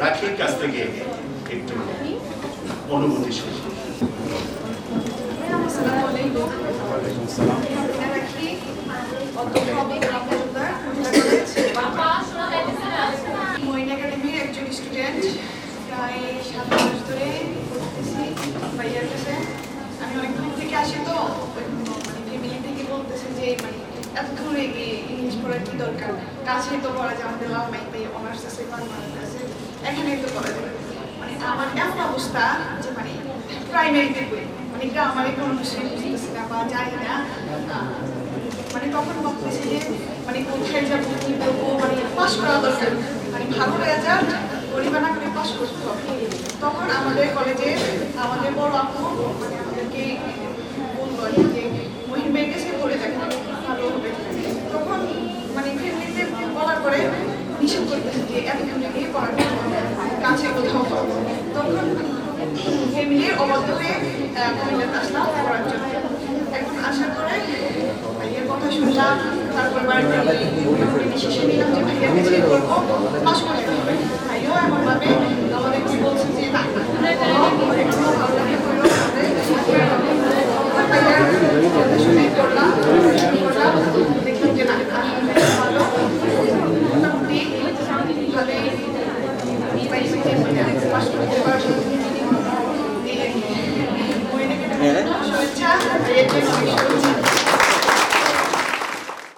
রাখির কাছ থেকে একটু অনুভূতি শুনি। মইন একাডেমির একজন স্টুডেন্ট, প্রায় 7 মাস ধরে পড়তেছি ভাইয়ার কাছে। আমি অনেক দূর থেকে আসি, তো মানে ফ্যামিলি থেকে বলতেছে যে মানে এত দূরে গিয়ে ইংলিশ পড়ার কি দরকার, কাছেই তো পড়া যায়, আমাদের লাল মাই পাই অনার্স আছে বাংলার কাছে, এখানেই তো পড়া যাবে। মানে আমার এমন অবস্থা যে মানে প্রাইমারিতে বই মানে গ্রামারে কোনো বিষয় বুঝতেছি না বা জানি না, মানে তখন ভাবতেছি যে মানে কোথায় যাবো কি করবো, মানে পাস করা দরকার, মানে ভালো রেজাল্ট পরিমাণ করে পাস করতে হবে। তখন আমাদের কলেজে আমাদের বড় আপু মানে আমাদেরকে বললো যে মহিন ভাইয়ের কাছে পড়ে দেখো ভালো হবে। তখন মানে ফ্যামিলিতে বলার পরে নিষেধ করতেছে যে এত দূরে গিয়ে পড়ার কাছে কোথাও পাবো। তখন ফ্যামিলির অবাধ্য হয়ে কুমিল্লাতে আসলাম পড়ার জন্য। এখন আসার পরে ভাইয়ের কথা শুনলাম, তারপর বাড়িতে ডিসিশন নিলাম যে ভাইয়ের কাছে করবো, পাস করতে হবে। ভাইও এমনভাবে আমাদেরকে বলছে যে না ভালো লাগে করলো, শুনে করলাম দেখলাম যে না ভালো মোটামুটি ভালোই পাস করতে পারবো। শুভেচ্ছা ভাইয়ের জন্য